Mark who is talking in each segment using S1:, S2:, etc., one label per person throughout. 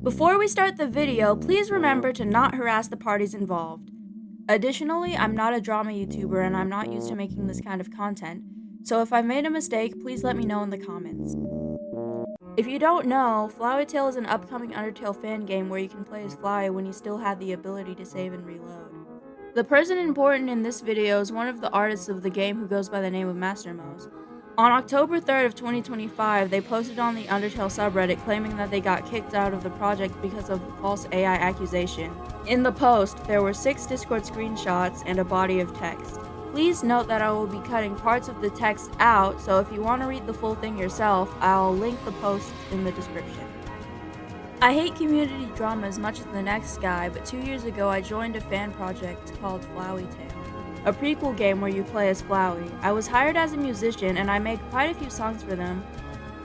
S1: Before we start the video, please remember to not harass the parties involved. Additionally, I'm not a drama YouTuber and I'm not used to making this kind of content, so if I've made a mistake, please let me know in the comments. If you don't know, Floweytale is an upcoming Undertale fan game where you can play as Flowey when you still have the ability to save and reload. The person important in this video is one of the artists of the game who goes by the name of MasterMose. On October 3rd of 2025, they posted on the Undertale subreddit claiming that they got kicked out of the project because of a false AI accusation. In the post, there were 6 Discord screenshots and a body of text. Please note that I will be cutting parts of the text out, so if you want to read the full thing yourself, I'll link the post in the description. I hate community drama as much as the next guy, but 2 years ago I joined a fan project called Floweytale, a prequel game where you play as Flowey. I was hired as a musician and I made quite a few songs for them,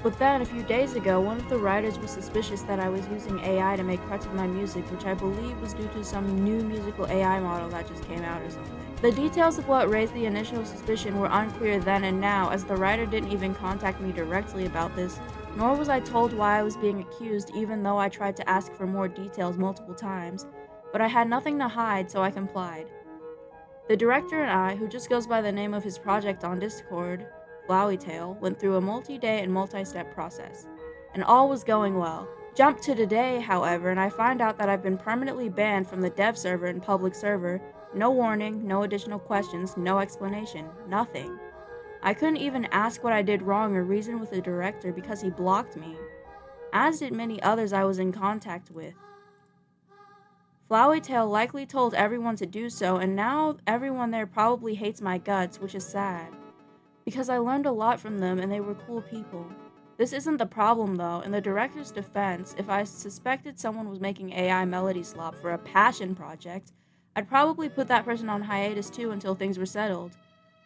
S1: but then a few days ago one of the writers was suspicious that I was using AI to make parts of my music, which I believe was due to some new musical AI model that just came out or something. The details of what raised the initial suspicion were unclear then and now, as the writer didn't even contact me directly about this, nor was I told why I was being accused, even though I tried to ask for more details multiple times, but I had nothing to hide, so I complied. The director and I, who just goes by the name of his project on Discord, Floweytale, went through a multi-day and multi-step process, and all was going well. Jump to today, however, and I find out that I've been permanently banned from the dev server and public server. No warning, no additional questions, no explanation, nothing. I couldn't even ask what I did wrong or reason with the director because he blocked me, as did many others I was in contact with. Floweytale likely told everyone to do so, and now everyone there probably hates my guts, which is sad, because I learned a lot from them and they were cool people. This isn't the problem though. In the director's defense, if I suspected someone was making AI melody slop for a passion project, I'd probably put that person on hiatus too until things were settled.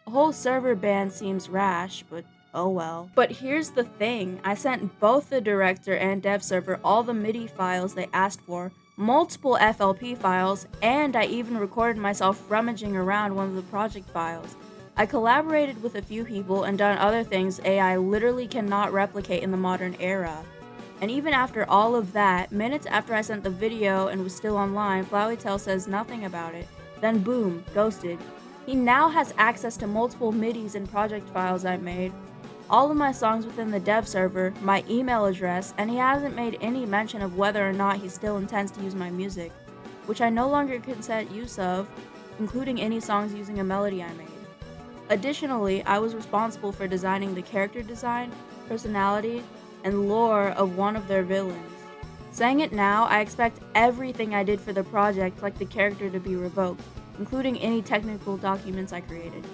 S1: A whole server ban seems rash, but oh well. But here's the thing, I sent both the director and dev server all the MIDI files they asked for, multiple FLP files, and I even recorded myself rummaging around one of the project files. I collaborated with a few people and done other things AI literally cannot replicate in the modern era. And even after all of that, minutes after I sent the video and was still online, Floweytale says nothing about it. Then boom, ghosted. He now has access to multiple MIDIs and project files I've made, all of my songs within the dev server, my email address, and he hasn't made any mention of whether or not he still intends to use my music, which I no longer consent use of, including any songs using a melody I made. Additionally, I was responsible for designing the character design, personality, and lore of one of their villains. Saying it now, I expect everything I did for the project, like the character, to be revoked, including any technical documents I created.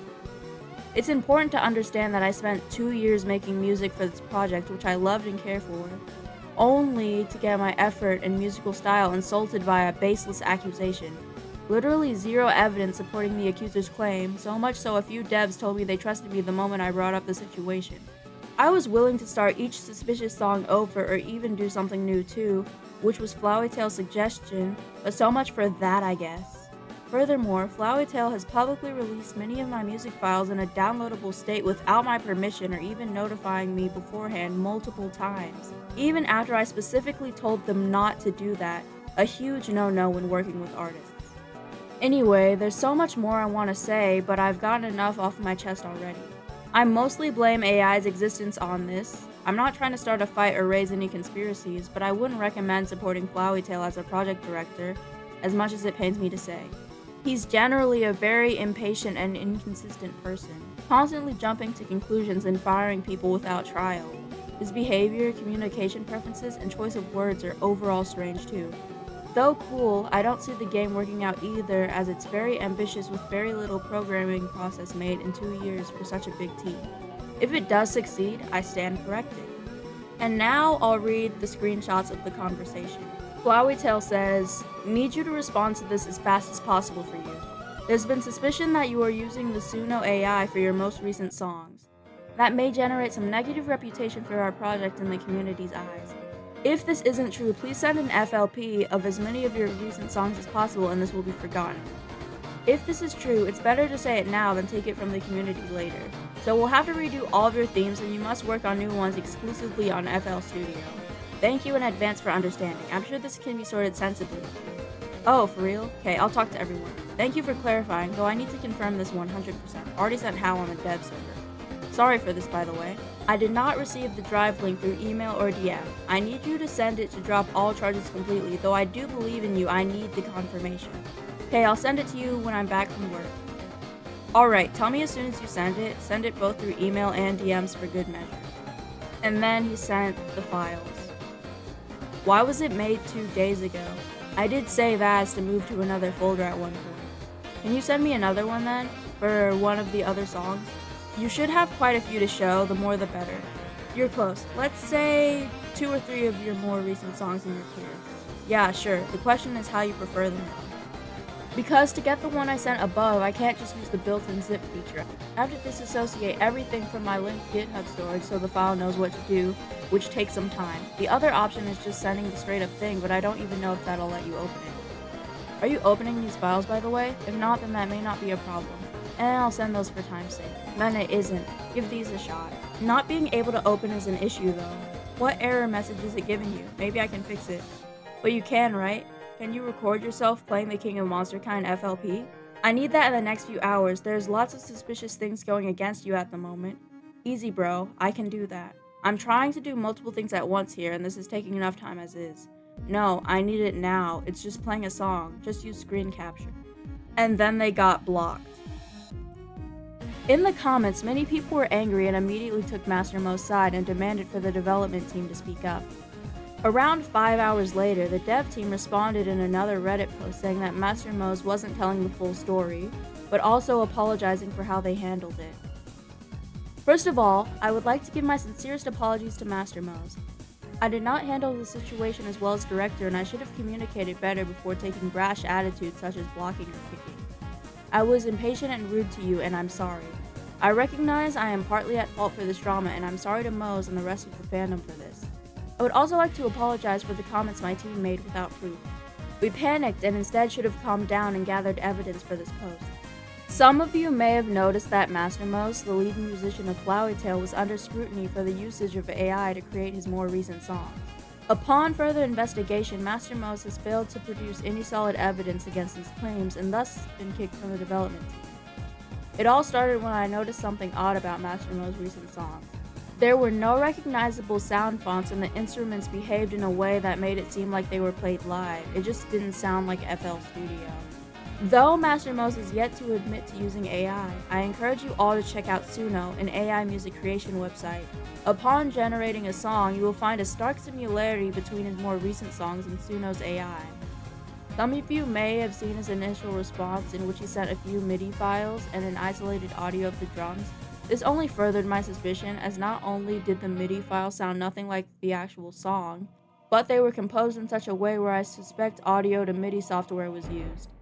S1: It's important to understand that I spent 2 years making music for this project, which I loved and cared for, only to get my effort and musical style insulted by a baseless accusation. Literally zero evidence supporting the accuser's claim, so much so a few devs told me they trusted me the moment I brought up the situation. I was willing to start each suspicious song over or even do something new too, which was Floweytale's suggestion, but so much for that, I guess. Furthermore, Floweytale has publicly released many of my music files in a downloadable state without my permission or even notifying me beforehand multiple times, even after I specifically told them not to do that, a huge no-no when working with artists. Anyway, there's so much more I want to say, but I've gotten enough off my chest already. I mostly blame AI's existence on this. I'm not trying to start a fight or raise any conspiracies, but I wouldn't recommend supporting Floweytale as a project director, as much as it pains me to say. He's generally a very impatient and inconsistent person, constantly jumping to conclusions and firing people without trial. His behavior, communication preferences, and choice of words are overall strange too. Though cool, I don't see the game working out either, as it's very ambitious with very little programming process made in 2 years for such a big team. If it does succeed, I stand corrected. And now I'll read the screenshots of the conversation. Floweytale says, "Need you to respond to this as fast as possible for you. There's been suspicion that you are using the Suno AI for your most recent songs. That may generate some negative reputation for our project in the community's eyes. If this isn't true, please send an FLP of as many of your recent songs as possible and this will be forgotten. If this is true, it's better to say it now than take it from the community later. So we'll have to redo all of your themes and you must work on new ones exclusively on FL Studio. Thank you in advance for understanding. I'm sure this can be sorted sensibly. Oh, for real? Okay, I'll talk to everyone. Thank you for clarifying, though I need to confirm this 100%. Already sent Hal on the dev server. Sorry for this, by the way. I did not receive the drive link through email or DM. I need you to send it to drop all charges completely, though I do believe in you, I need the confirmation. Okay, I'll send it to you when I'm back from work. Alright, tell me as soon as you send it both through email and DMs for good measure. And then he sent the files. Why was it made 2 days ago? I did save as to move to another folder at one point. Can you send me another one then, for one of the other songs? You should have quite a few to show, the more the better. You're close. Let's say 2 or 3 of your more recent songs in your career. Yeah, sure. The question is how you prefer them. Because to get the one I sent above, I can't just use the built-in zip feature. I have to disassociate everything from my linked GitHub storage so the file knows what to do, which takes some time. The other option is just sending the straight-up thing, but I don't even know if that'll let you open it. Are you opening these files, by the way? If not, then that may not be a problem. And I'll send those for time's sake. Then it isn't. Give these a shot. Not being able to open is an issue, though. What error message is it giving you? Maybe I can fix it. But you can, right? Can you record yourself playing the King of Monsterkind FLP? I need that in the next few hours. There's lots of suspicious things going against you at the moment. Easy, bro. I can do that. I'm trying to do multiple things at once here, and this is taking enough time as is. No, I need it now. It's just playing a song. Just use screen capture. And then they got blocked. In the comments, many people were angry and immediately took Master Mo's side and demanded for the development team to speak up. Around 5 hours later, the dev team responded in another Reddit post saying that Master Mo's wasn't telling the full story, but also apologizing for how they handled it. First of all, I would like to give my sincerest apologies to Master Mo's. I did not handle the situation as well as director, and I should have communicated better before taking brash attitudes such as blocking or kicking. I was impatient and rude to you, and I'm sorry. I recognize I am partly at fault for this drama, and I'm sorry to Mo's and the rest of the fandom for this. I would also like to apologize for the comments my team made without proof. We panicked and instead should have calmed down and gathered evidence for this post. Some of you may have noticed that Master Mo's, the lead musician of Floweytale, was under scrutiny for the usage of AI to create his more recent songs. Upon further investigation, Master Mo's has failed to produce any solid evidence against these claims and thus been kicked from the development team. It all started when I noticed something odd about Master Mo's recent songs. There were no recognizable sound fonts and the instruments behaved in a way that made it seem like they were played live. It just didn't sound like FL Studio. Though Master Mo's is yet to admit to using AI, I encourage you all to check out Suno, an AI music creation website. Upon generating a song, you will find a stark similarity between his more recent songs and Suno's AI. Some of you may have seen his initial response in which he sent a few MIDI files and an isolated audio of the drums. This only furthered my suspicion, as not only did the MIDI files sound nothing like the actual song, but they were composed in such a way where I suspect audio to MIDI software was used.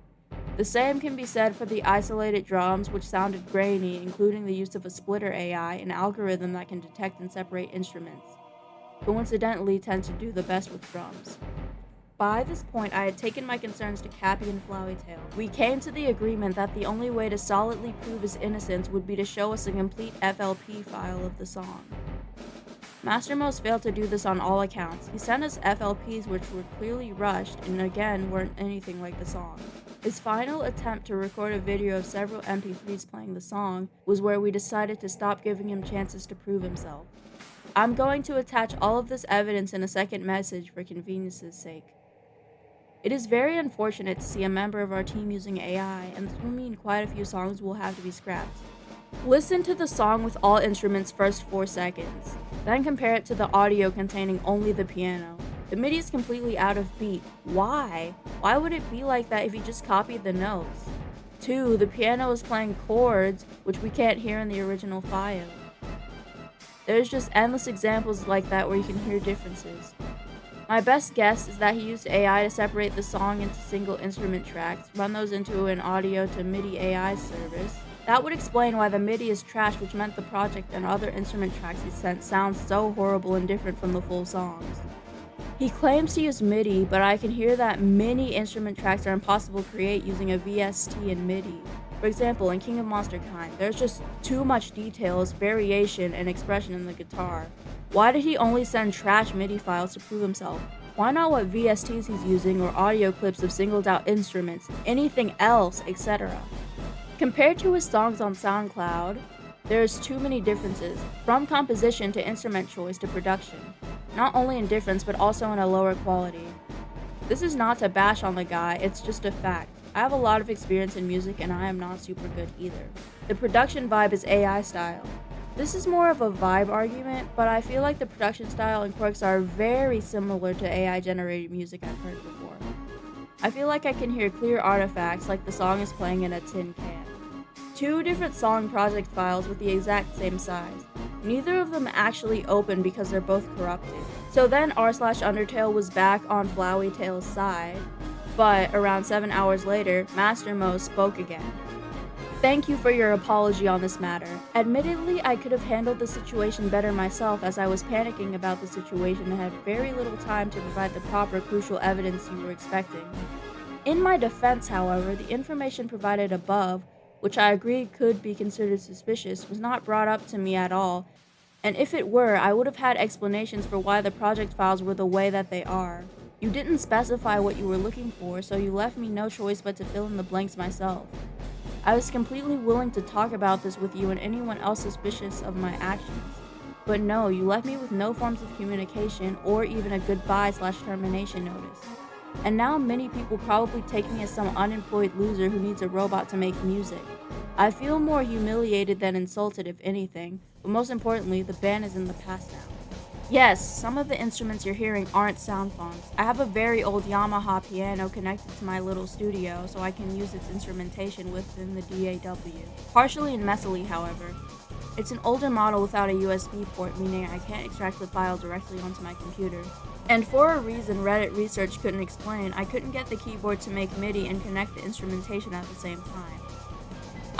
S1: The same can be said for the isolated drums, which sounded grainy, including the use of a splitter AI, an algorithm that can detect and separate instruments. Coincidentally tends to do the best with drums. By this point, I had taken my concerns to Cappy and Floweytale. We came to the agreement that the only way to solidly prove his innocence would be to show us a complete FLP file of the song. Master Mo's failed to do this on all accounts. He sent us FLPs which were clearly rushed and again weren't anything like the song. His final attempt to record a video of several MP3s playing the song was where we decided to stop giving him chances to prove himself. I'm going to attach all of this evidence in a second message for convenience's sake. It is very unfortunate to see a member of our team using AI, and this will mean quite a few songs will have to be scrapped. Listen to the song with all instruments first 4 seconds, then compare it to the audio containing only the piano. The MIDI is completely out of beat. Why? Why would it be like that if you just copied the notes? 2. The piano is playing chords, which we can't hear in the original file. There's just endless examples like that where you can hear differences. My best guess is that he used AI to separate the song into single instrument tracks, run those into an audio to MIDI AI service. That would explain why the MIDI is trash, which meant the project and other instrument tracks he sent sound so horrible and different from the full songs. He claims to use MIDI, but I can hear that many instrument tracks are impossible to create using a VST and MIDI. For example, in King of Monsterkind, there's just too much details, variation, and expression in the guitar. Why did he only send trash MIDI files to prove himself? Why not what VSTs he's using or audio clips of singled out instruments, anything else, etc.? Compared to his songs on SoundCloud, there's too many differences, from composition to instrument choice to production. Not only in difference, but also in a lower quality. This is not to bash on the guy, it's just a fact. I have a lot of experience in music and I am not super good either. The production vibe is AI style. This is more of a vibe argument, but I feel like the production style and quirks are very similar to AI generated music I've heard before. I feel like I can hear clear artifacts like the song is playing in a tin can. Two different song project files with the exact same size. Neither of them actually open because they're both corrupted. So then r/Undertale was back on Floweytale's side, but around 7 hours later, Master Mo spoke again. Thank you for your apology on this matter. Admittedly, I could have handled the situation better myself as I was panicking about the situation and had very little time to provide the proper crucial evidence you were expecting. In my defense, however, the information provided above, which I agreed could be considered suspicious, was not brought up to me at all, and if it were, I would have had explanations for why the project files were the way that they are. You didn't specify what you were looking for, so you left me no choice but to fill in the blanks myself. I was completely willing to talk about this with you and anyone else suspicious of my actions. But no, you left me with no forms of communication or even a goodbye/termination notice. And now many people probably take me as some unemployed loser who needs a robot to make music. I feel more humiliated than insulted if anything, but most importantly, the ban is in the past now. Yes, some of the instruments you're hearing aren't sound fonts. I have a very old Yamaha piano connected to my little studio so I can use its instrumentation within the DAW. Partially and messily, however. It's an older model without a USB port, meaning I can't extract the file directly onto my computer. And for a reason Reddit research couldn't explain, I couldn't get the keyboard to make MIDI and connect the instrumentation at the same time.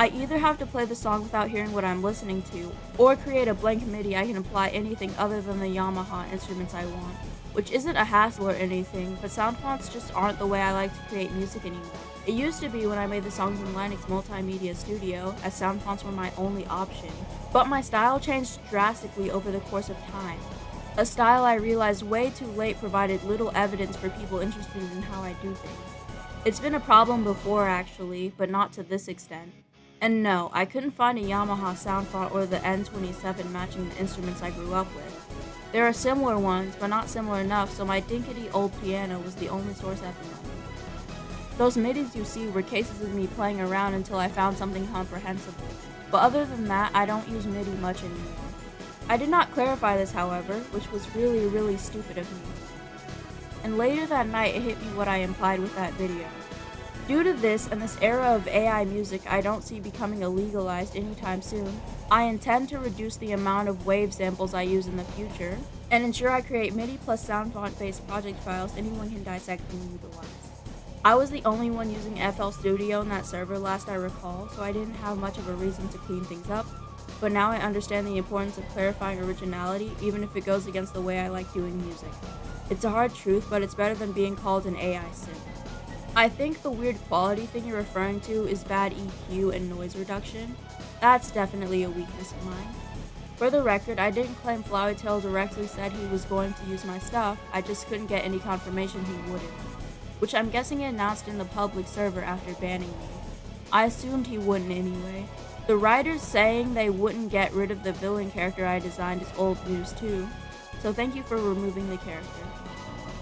S1: I either have to play the song without hearing what I'm listening to, or create a blank MIDI I can apply anything other than the Yamaha instruments I want, which isn't a hassle or anything, but sound fonts just aren't the way I like to create music anymore. It used to be when I made the songs in Linux Multimedia Studio, as sound fonts were my only option, but my style changed drastically over the course of time. A style I realized way too late provided little evidence for people interested in how I do things. It's been a problem before actually, but not to this extent. And no, I couldn't find a Yamaha sound font or the N27 matching the instruments I grew up with. There are similar ones, but not similar enough, so my dinkety old piano was the only source at the moment. Those MIDIs you see were cases of me playing around until I found something comprehensible, but other than that, I don't use MIDI much anymore. I did not clarify this, however, which was really stupid of me. And later that night, it hit me what I implied with that video. Due to this and this era of AI music I don't see becoming illegalized anytime soon, I intend to reduce the amount of wave samples I use in the future, and ensure I create MIDI plus sound font based project files anyone can dissect and utilize. I was the only one using FL Studio in that server last I recall, so I didn't have much of a reason to clean things up, but now I understand the importance of clarifying originality even if it goes against the way I like doing music. It's a hard truth, but it's better than being called an AI sim. I think the weird quality thing you're referring to is bad EQ and noise reduction. That's definitely a weakness of mine. For the record, I didn't claim Floweytale directly said he was going to use my stuff, I just couldn't get any confirmation he wouldn't. Which I'm guessing he announced in the public server after banning me. I assumed he wouldn't anyway. The writers saying they wouldn't get rid of the villain character I designed is old news too, so thank you for removing the character.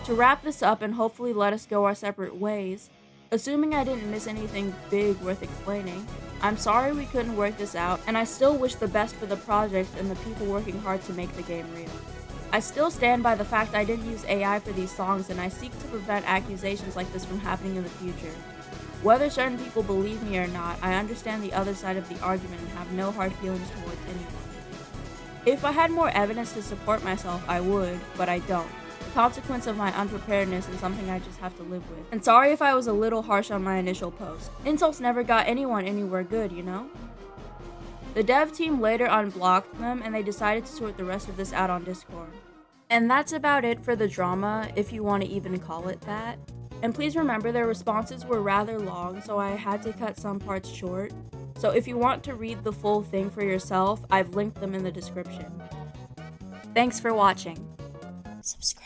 S1: To wrap this up and hopefully let us go our separate ways, assuming I didn't miss anything big worth explaining, I'm sorry we couldn't work this out, and I still wish the best for the project and the people working hard to make the game real. I still stand by the fact I didn't use AI for these songs, and I seek to prevent accusations like this from happening in the future. Whether certain people believe me or not, I understand the other side of the argument and have no hard feelings towards anyone. If I had more evidence to support myself, I would, but I don't. The consequence of my unpreparedness is something I just have to live with. And sorry if I was a little harsh on my initial post. Insults never got anyone anywhere good, you know? The dev team later unblocked them, and they decided to sort the rest of this out on Discord. And that's about it for the drama, if you want to even call it that. And please remember their responses were rather long, so I had to cut some parts short. So if you want to read the full thing for yourself, I've linked them in the description. Thanks for watching.
S2: Subscribe.